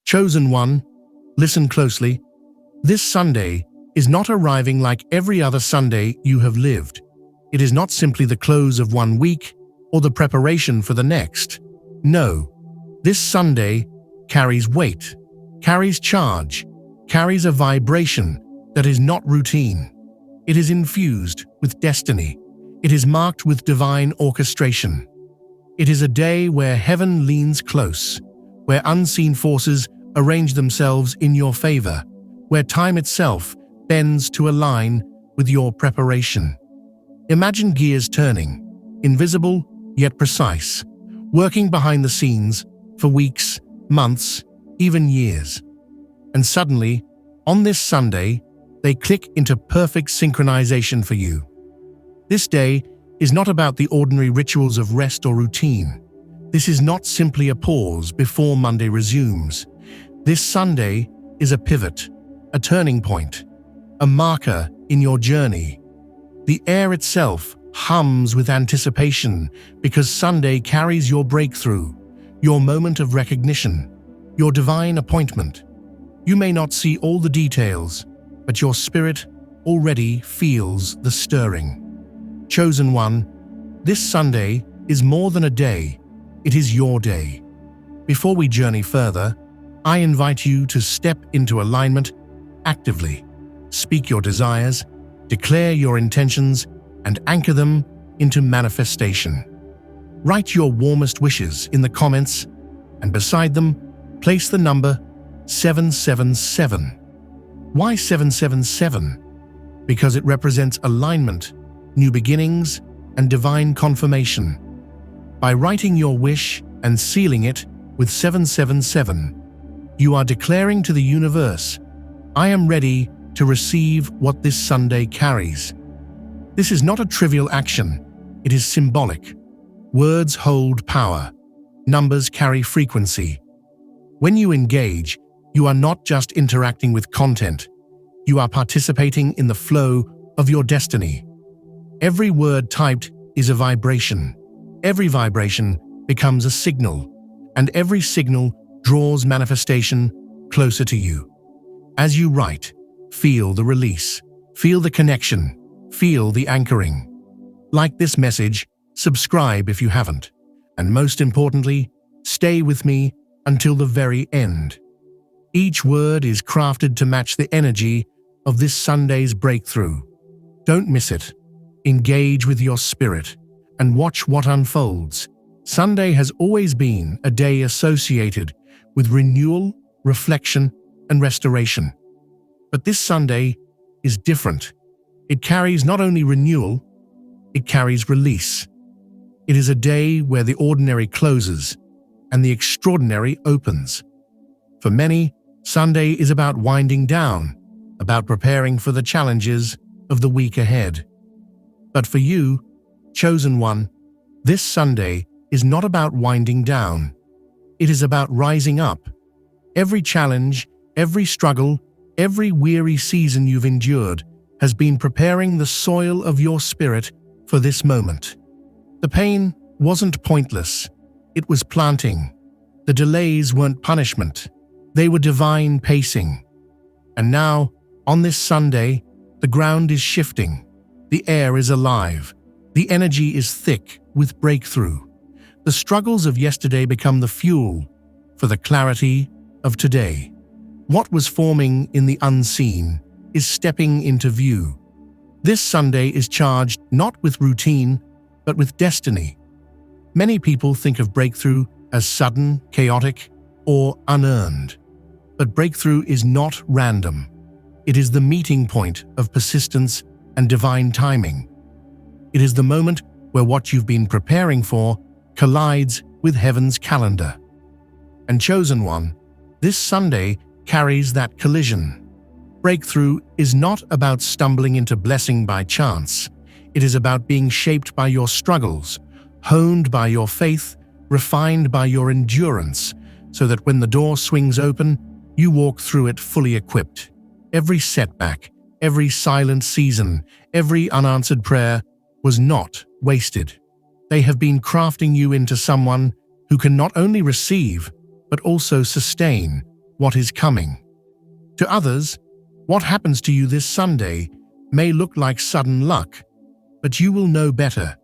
Chosen one, listen closely. This Sunday is not arriving like every other Sunday you have lived. It is not simply the close of one week or the preparation for the next. No, this Sunday carries weight, carries charge, carries a vibration that is not routine. It is infused with destiny. It is marked with divine orchestration. It is a day where heaven leans close, where unseen forces arrange themselves in your favor, where time itself bends to align with your preparation. Imagine gears turning, invisible yet precise, working behind the scenes for weeks, months, even years. And suddenly, on this Sunday, they click into perfect synchronization for you. This day is not about the ordinary rituals of rest or routine. This is not simply a pause before Monday resumes. This Sunday is a pivot, a turning point, a marker in your journey. The air itself hums with anticipation because Sunday carries your breakthrough, your moment of recognition, your divine appointment. You may not see all the details, but your spirit already feels the stirring. Chosen one, this Sunday is more than a day, it is your day. Before we journey further, I invite you to step into alignment actively. Speak your desires, declare your intentions, and anchor them into manifestation. Write your warmest wishes in the comments, and beside them, place the number 777. Why 777? Because it represents alignment, new beginnings, and divine confirmation. By writing your wish and sealing it with 777, you are declaring to the universe, I am ready to receive what this Sunday carries. This is not a trivial action, it is symbolic. Words hold power. Numbers carry frequency. When you engage, you are not just interacting with content, you are participating in the flow of your destiny. Every word typed is a vibration. Every vibration becomes a signal, and every signal draws manifestation closer to you. As you write, feel the release, feel the connection, feel the anchoring. Like this message, subscribe if you haven't, and most importantly, stay with me until the very end. Each word is crafted to match the energy of this Sunday's breakthrough. Don't miss it. Engage with your spirit and watch what unfolds. Sunday has always been a day associated with renewal, reflection, and restoration. But this Sunday is different. It carries not only renewal, it carries release. It is a day where the ordinary closes and the extraordinary opens. For many, Sunday is about winding down, about preparing for the challenges of the week ahead. But for you, chosen one, this Sunday is not about winding down. It is about rising up. Every challenge, every struggle, every weary season you've endured has been preparing the soil of your spirit for this moment. The pain wasn't pointless. It was planting. The delays weren't punishment. They were divine pacing. And now, on this Sunday, the ground is shifting. The air is alive. The energy is thick with breakthrough. The struggles of yesterday become the fuel for the clarity of today. What was forming in the unseen is stepping into view. This Sunday is charged not with routine, but with destiny. Many people think of breakthrough as sudden, chaotic, or unearned. But breakthrough is not random. It is the meeting point of persistence and divine timing. It is the moment where what you've been preparing for collides with heaven's calendar. And chosen one, this Sunday carries that collision. Breakthrough is not about stumbling into blessing by chance. It is about being shaped by your struggles, honed by your faith, refined by your endurance, so that when the door swings open, you walk through it fully equipped. Every setback, every silent season, every unanswered prayer was not wasted. They have been crafting you into someone who can not only receive, but also sustain, what is coming. To others, what happens to you this Sunday may look like sudden luck, but you will know better.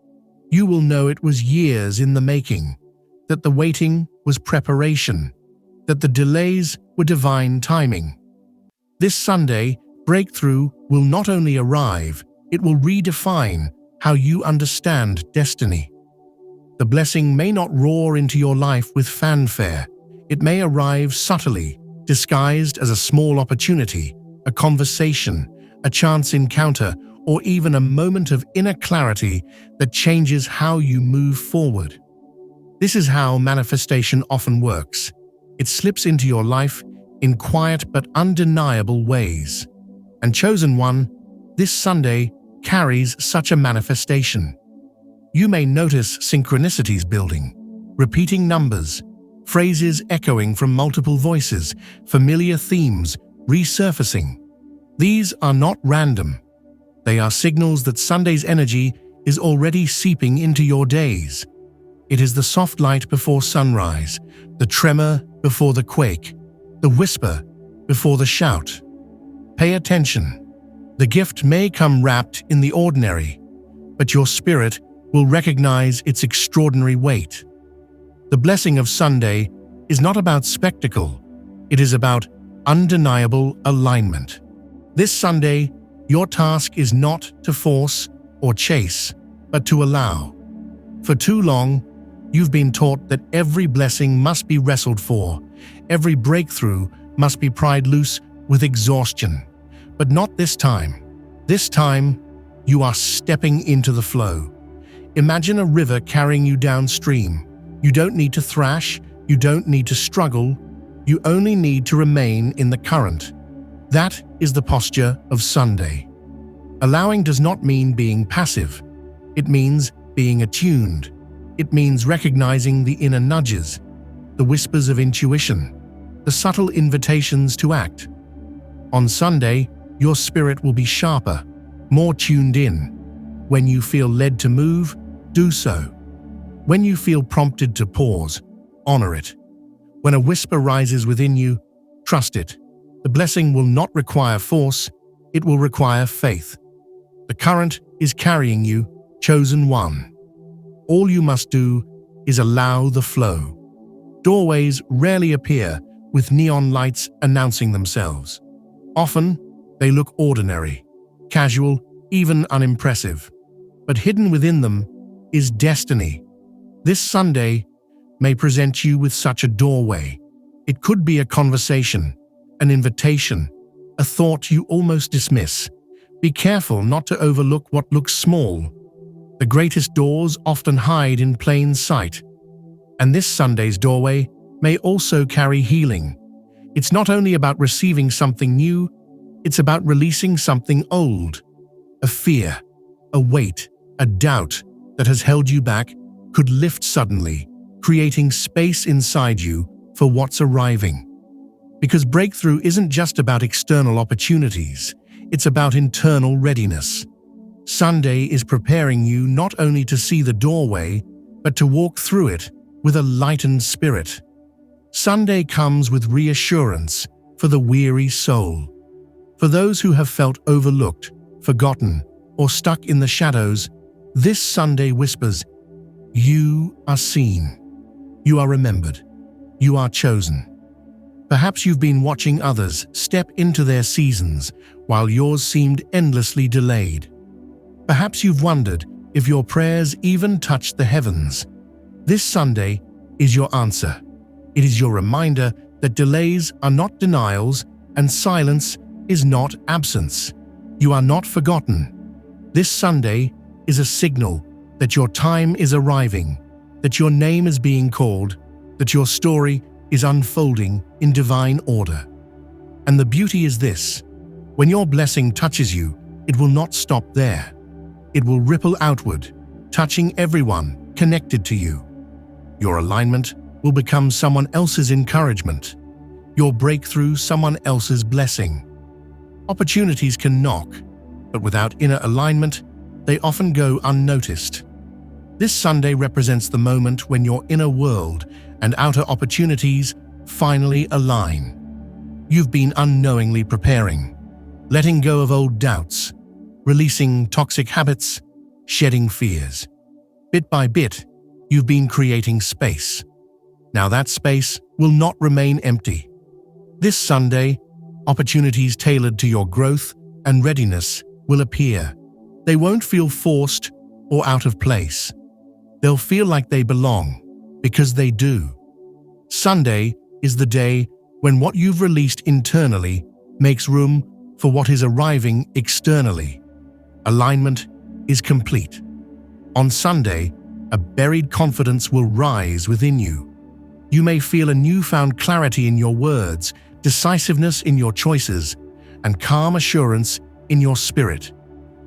You will know it was years in the making, that the waiting was preparation, that the delays were divine timing. This Sunday, breakthrough will not only arrive, it will redefine how you understand destiny. The blessing may not roar into your life with fanfare. It may arrive subtly, disguised as a small opportunity, a conversation, a chance encounter, or even a moment of inner clarity that changes how you move forward. This is how manifestation often works. It slips into your life in quiet but undeniable ways. And chosen one, this Sunday carries such a manifestation. You may notice synchronicities building, repeating numbers, phrases echoing from multiple voices, familiar themes resurfacing. These are not random. They are signals that Sunday's energy is already seeping into your days. It is the soft light before sunrise, the tremor before the quake, the whisper before the shout. Pay attention. The gift may come wrapped in the ordinary, but your spirit will recognize its extraordinary weight. The blessing of Sunday is not about spectacle. It is about undeniable alignment. This Sunday, your task is not to force or chase, but to allow. For too long, you've been taught that every blessing must be wrestled for, every breakthrough must be pried loose with exhaustion. But not this time. This time, you are stepping into the flow. Imagine a river carrying you downstream. You don't need to thrash, you don't need to struggle, you only need to remain in the current. That is the posture of Sunday. Allowing does not mean being passive. It means being attuned. It means recognizing the inner nudges, the whispers of intuition, the subtle invitations to act. On Sunday, your spirit will be sharper, more tuned in. When you feel led to move, do so. When you feel prompted to pause, honor it. When a whisper rises within you, trust it. The blessing will not require force, it will require faith. The current is carrying you, chosen one. All you must do is allow the flow. Doorways rarely appear with neon lights announcing themselves. Often, they look ordinary, casual, even unimpressive. But hidden within them is destiny. This Sunday may present you with such a doorway. It could be a conversation, an invitation, a thought you almost dismiss. Be careful not to overlook what looks small. The greatest doors often hide in plain sight. And this Sunday's doorway may also carry healing. It's not only about receiving something new, it's about releasing something old. A fear, a weight, a doubt that has held you back could lift suddenly, creating space inside you for what's arriving. Because breakthrough isn't just about external opportunities, it's about internal readiness. Sunday is preparing you not only to see the doorway, but to walk through it with a lightened spirit. Sunday comes with reassurance for the weary soul. For those who have felt overlooked, forgotten, or stuck in the shadows, this Sunday whispers, "You are seen. You are remembered. You are chosen." Perhaps you've been watching others step into their seasons while yours seemed endlessly delayed. Perhaps you've wondered if your prayers even touched the heavens. This Sunday is your answer. It is your reminder that delays are not denials and silence is not absence. You are not forgotten. This Sunday is a signal that your time is arriving, that your name is being called, that your story is unfolding in divine order. And the beauty is this: when your blessing touches you, it will not stop there. It will ripple outward, touching everyone connected to you. Your alignment will become someone else's encouragement, your breakthrough someone else's blessing. Opportunities can knock, but without inner alignment, they often go unnoticed. This Sunday represents the moment when your inner world and outer opportunities finally align. you've been unknowingly preparing, letting go of old doubts, releasing toxic habits, shedding fears. Bit by bit, you've been creating space. Now that space will not remain empty. This Sunday, opportunities tailored to your growth and readiness will appear. They won't feel forced or out of place. They'll feel like they belong, because they do. Sunday is the day when what you've released internally makes room for what is arriving externally. Alignment is complete. On Sunday, a buried confidence will rise within you. You may feel a newfound clarity in your words, decisiveness in your choices, and calm assurance in your spirit.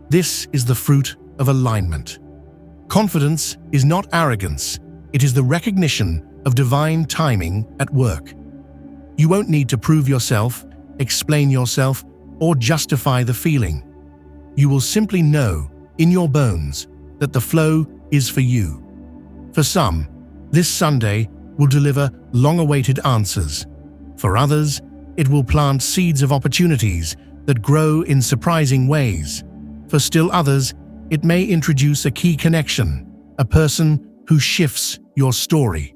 This is the fruit of alignment. Confidence is not arrogance, it is the recognition of divine timing at work. You won't need to prove yourself, explain yourself, or justify the feeling. You will simply know, in your bones, that the flow is for you. For some, this Sunday will deliver long-awaited answers. For others, it will plant seeds of opportunities that grow in surprising ways. For still others, it may introduce a key connection, a person who shifts your story.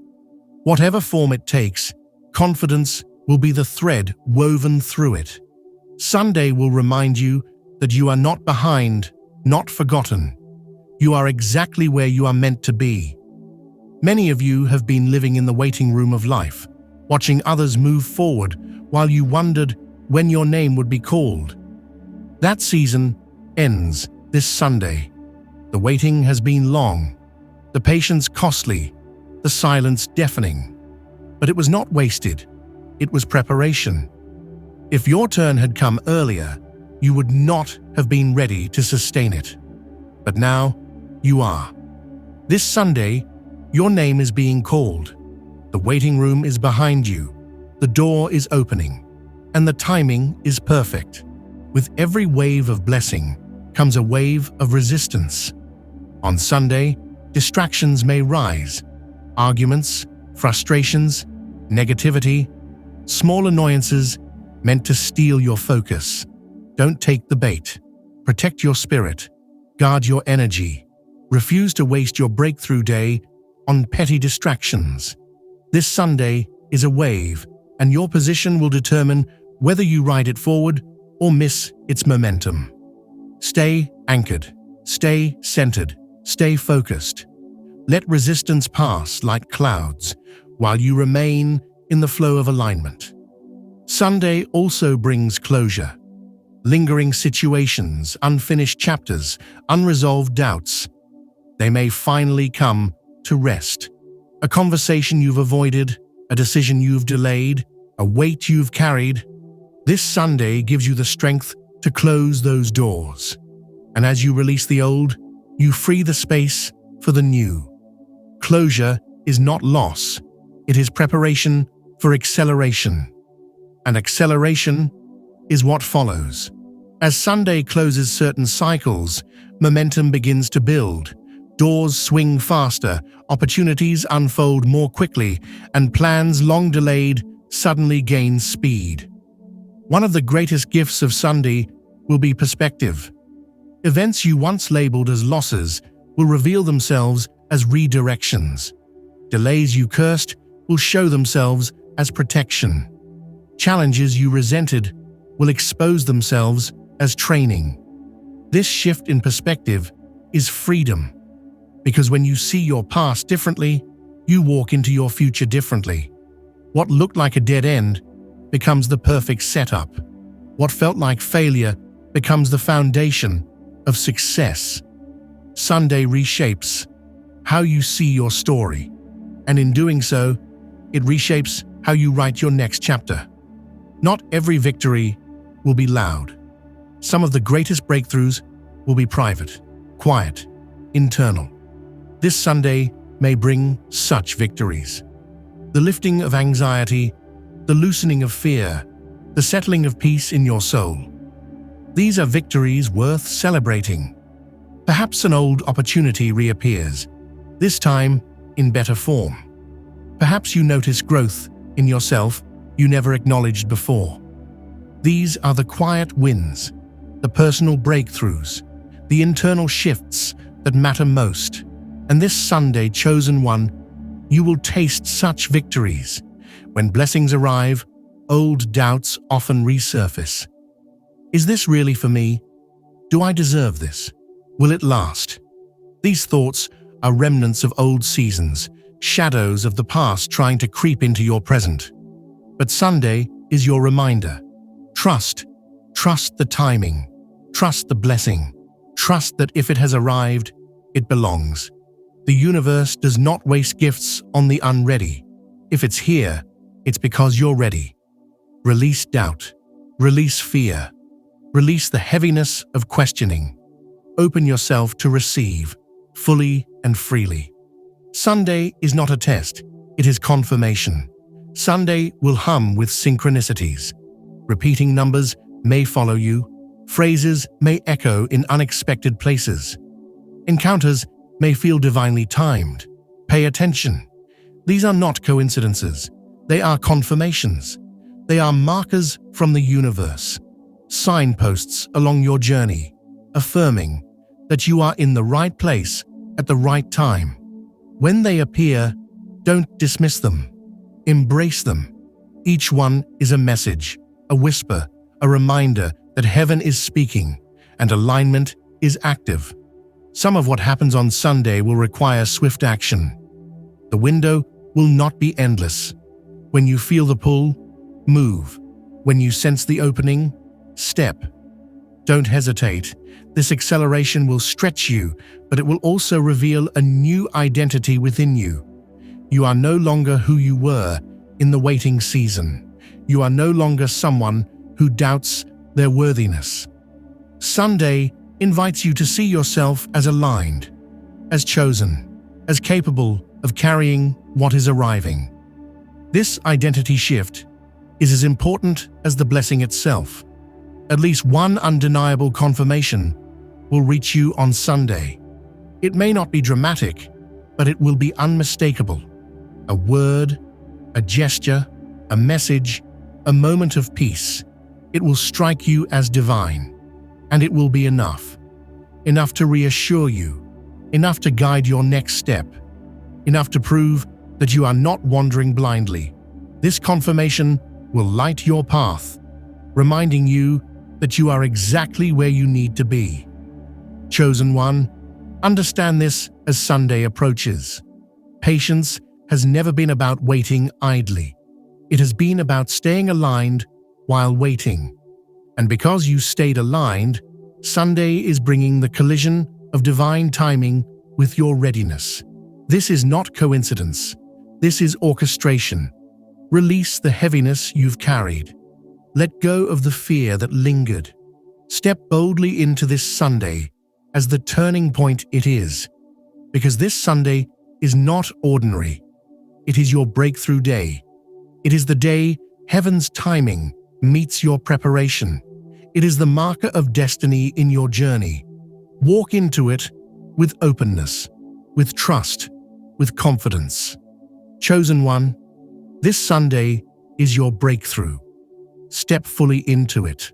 Whatever form it takes, confidence will be the thread woven through it. Sunday will remind you that you are not behind, not forgotten. You are exactly where you are meant to be. Many of you have been living in the waiting room of life, watching others move forward while you wondered when your name would be called. That season ends this Sunday. The waiting has been long, the patience costly, the silence deafening. But it was not wasted. It was preparation. If your turn had come earlier, you would not have been ready to sustain it. But now, you are. This Sunday, your name is being called. The waiting room is behind you. The door is opening. And the timing is perfect. With every wave of blessing comes a wave of resistance. On Sunday, distractions may rise. Arguments, frustrations, negativity, small annoyances meant to steal your focus. Don't take the bait. Protect your spirit. Guard your energy. Refuse to waste your breakthrough day on petty distractions. This Sunday is a wave, and your position will determine whether you ride it forward or miss its momentum. Stay anchored. Stay centered. Stay focused. Let resistance pass like clouds while you remain in the flow of alignment. Sunday also brings closure. Lingering situations, unfinished chapters, unresolved doubts. They may finally come to rest. A conversation you've avoided, a decision you've delayed, a weight you've carried. This Sunday gives you the strength to close those doors. And as you release the old, you free the space for the new. Closure is not loss. It is preparation for acceleration. And acceleration is what follows. As Sunday closes certain cycles, momentum begins to build. Doors swing faster, opportunities unfold more quickly, and plans long delayed suddenly gain speed. One of the greatest gifts of Sunday will be perspective. Events you once labeled as losses will reveal themselves as redirections. Delays you cursed will show themselves as protection. Challenges you resented will expose themselves as training. This shift in perspective is freedom, because when you see your past differently, you walk into your future differently. What looked like a dead end becomes the perfect setup. What felt like failure becomes the foundation of success. Sunday reshapes how you see your story, and in doing so, it reshapes how you write your next chapter. Not every victory will be loud. Some of the greatest breakthroughs will be private, quiet, internal. This Sunday may bring such victories. The lifting of anxiety, the loosening of fear, the settling of peace in your soul. These are victories worth celebrating. Perhaps an old opportunity reappears, this time in better form. Perhaps you notice growth in yourself you never acknowledged before. These are the quiet wins, the personal breakthroughs, the internal shifts that matter most. And this Sunday, chosen one, you will taste such victories. When blessings arrive, old doubts often resurface. Is this really for me? Do I deserve this? Will it last? These thoughts are remnants of old seasons, shadows of the past trying to creep into your present. But Sunday is your reminder. Trust the timing, trust the blessing, trust that if it has arrived, it belongs. The universe does not waste gifts on the unready. If it's here, it's because you're ready. Release doubt, release fear, release the heaviness of questioning. Open yourself to receive, fully and freely. Sunday is not a test, it is confirmation. Sunday will hum with synchronicities. Repeating numbers may follow you, phrases may echo in unexpected places. Encounters may feel divinely timed. Pay attention. These are not coincidences. They are confirmations. They are markers from the universe, signposts along your journey, affirming that you are in the right place at the right time. When they appear, don't dismiss them. Embrace them. Each one is a message, a whisper, a reminder that heaven is speaking and alignment is active. Some of what happens on Sunday will require swift action. The window will not be endless. When you feel the pull, move. When you sense the opening, step. Don't hesitate. This acceleration will stretch you, but it will also reveal a new identity within you. You are no longer who you were in the waiting season. You are no longer someone who doubts their worthiness. Sunday invites you to see yourself as aligned, as chosen, as capable of carrying what is arriving. This identity shift is as important as the blessing itself. At least one undeniable confirmation will reach you on Sunday. It may not be dramatic, but it will be unmistakable. A word, a gesture, a message, a moment of peace. It will strike you as divine, and it will be enough. Enough to reassure you, enough to guide your next step, enough to prove that you are not wandering blindly. This confirmation will light your path, reminding you that you are exactly where you need to be. Chosen one, understand this as Sunday approaches. Patience has never been about waiting idly. It has been about staying aligned while waiting. And because you stayed aligned, Sunday is bringing the collision of divine timing with your readiness. This is not coincidence. This is orchestration. Release the heaviness you've carried. Let go of the fear that lingered. Step boldly into this Sunday as the turning point it is. Because this Sunday is not ordinary. It is your breakthrough day. It is the day heaven's timing meets your preparation. It is the marker of destiny in your journey. Walk into it with openness, with trust, with confidence. Chosen one, this Sunday is your breakthrough. Step fully into it.